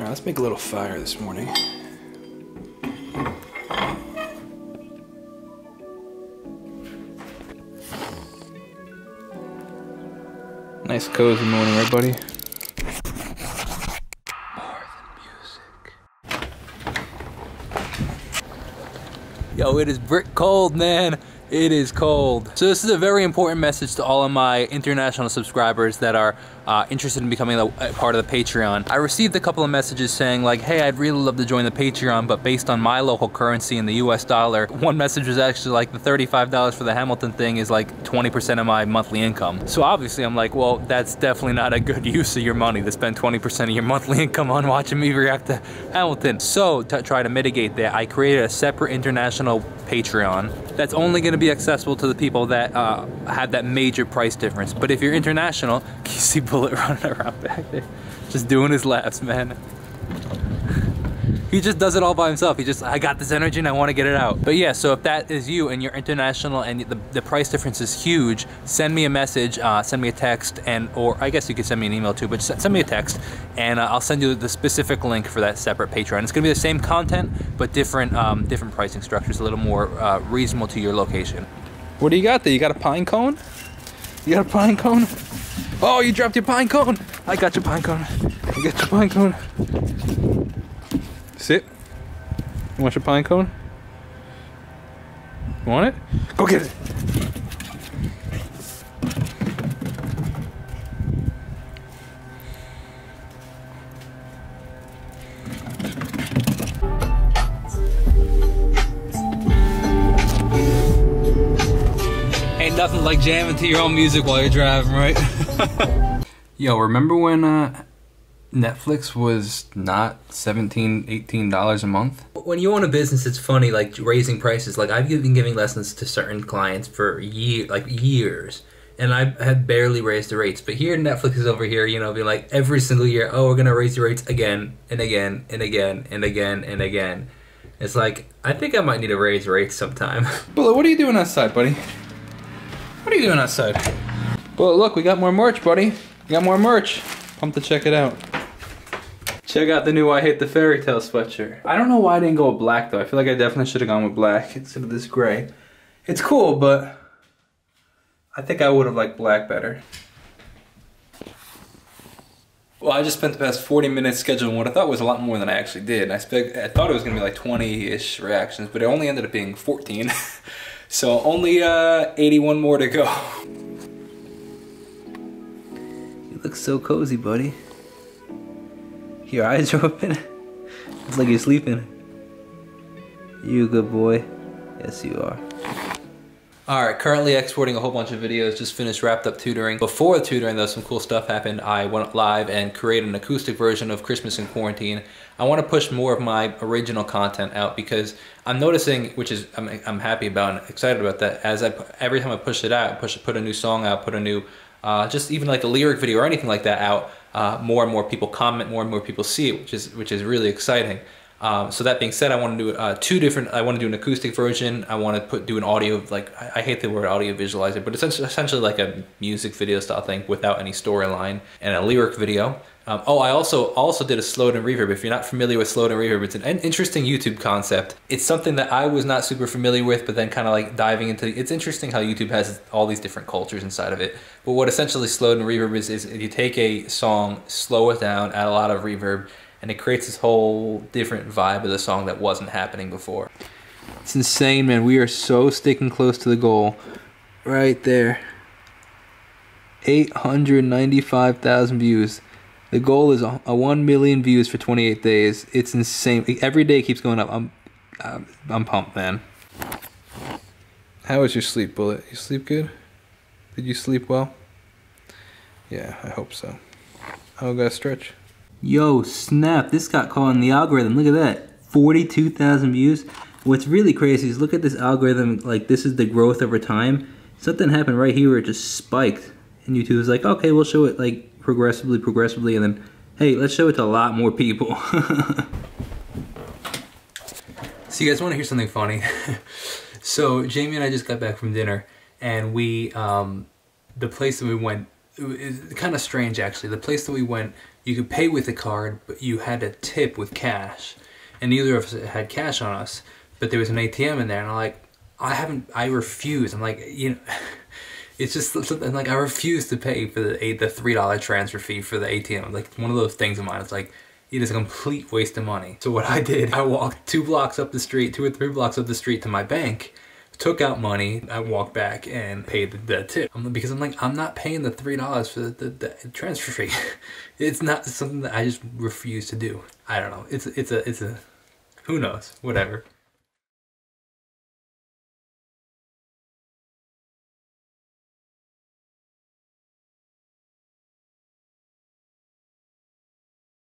Alright, let's make a little fire this morning. Nice cozy morning, right, buddy? More than music. Yo, it is brick cold, man. It is cold. So this is a very important message to all of my international subscribers that are interested in becoming a part of the Patreon. I received a couple of messages saying like, hey, I'd really love to join the Patreon, but based on my local currency in the US dollar, one message was actually like the $35 for the Hamilton thing is like 20% of my monthly income. So obviously I'm like, well, that's definitely not a good use of your money to spend 20% of your monthly income on watching me react to Hamilton. So to try to mitigate that, I created a separate international Patreon that's only gonna be accessible to the people that have that major price difference. But if you're international, you see Bullet running around back there, just doing his laps, man. He just does it all by himself. He just, I got this energy and I want to get it out. But yeah, so if that is you and you're international and the price difference is huge, send me a message, send me a text, or I guess you could send me an email too, but send me a text and I'll send you the specific link for that separate Patreon. It's gonna be the same content, but different pricing structures, a little more reasonable to your location. What do you got there? You got a pine cone? You got a pine cone? Oh, you dropped your pine cone. I got your pine cone. I got your pine cone. Sit. You want your pine cone? You want it? Go get it. Ain't nothing like jamming to your own music while you're driving, right? Yo, remember when Netflix was not $17, $18 a month? When you own a business, it's funny, like raising prices. Like I've been giving lessons to certain clients for years, and I have barely raised the rates. But here, Netflix is over here, you know, being like every single year, oh, we're gonna raise your rates again and again and again and again and again. It's like, I think I might need to raise rates sometime. Bullet, what are you doing outside, buddy? What are you doing outside? Bullet, look, we got more merch, buddy. We got more merch. Pumped to check it out. Check out the new I Hate the Fairy Tale sweatshirt. I don't know why I didn't go with black though. I feel like I definitely should have gone with black instead of this gray. It's cool, but I think I would have liked black better. Well, I just spent the past 40 minutes scheduling what I thought was a lot more than I actually did. I thought it was gonna be like 20-ish reactions, but it only ended up being 14. So only 81 more to go. You look so cozy, buddy. Your eyes are open. It's like you're sleeping. You a good boy. Yes, you are. Alright, currently exporting a whole bunch of videos. Just finished wrapped up tutoring. Before the tutoring though, some cool stuff happened. I went live and created an acoustic version of Christmas in Quarantine. I want to push more of my original content out because I'm noticing, which is I'm happy about and excited about that, as every time I push it out, put a new song out, put a new just even like a lyric video or anything like that out, more and more people comment, more and more people see it, which is really exciting. So that being said, I want to do I want to do an acoustic version. I want to do an audio, like I hate the word audio visualizer, but it's essentially like a music video style thing without any storyline, and a lyric video. Oh, I also did a slowed and reverb. If you're not familiar with slowed and reverb, it's an interesting YouTube concept. It's something that I was not super familiar with, but then kind of like diving into, it's interesting how YouTube has all these different cultures inside of it. But what essentially slowed and reverb is you take a song, slow it down, add a lot of reverb, and it creates this whole different vibe of the song that wasn't happening before. It's insane, man. We are so sticking close to the goal. Right there. 895,000 views. The goal is a 1 million views for 28 days. It's insane. Every day keeps going up. I'm pumped, man. How was your sleep, Bullet? You sleep good? Did you sleep well? Yeah, I hope so. How got a stretch? Yo, snap. This got caught in the algorithm. Look at that. 42,000 views. What's really crazy is look at this algorithm. Like, this is the growth over time. Something happened right here where it just spiked. And YouTube was like, okay, we'll show it like progressively, and then, hey, let's show it to a lot more people. So you guys want to hear something funny? So Jamie and I just got back from dinner, and we, the place that we went, It's kind of strange actually. The place that we went, you could pay with a card, but you had to tip with cash, and neither of us had cash on us. But there was an ATM in there, and I'm like, I refuse. I'm like, you know, it's just something like I refuse to pay for the $3 transfer fee for the ATM. Like one of those things of mine. It's like it is a complete waste of money. So what I did, I walked 2 blocks up the street, 2 or 3 blocks up the street to my bank. Took out money, I walked back and paid the tip. Because I'm like, I'm not paying the $3 for the transfer fee. It's not something that I just refuse to do. I don't know. It's a who knows, whatever.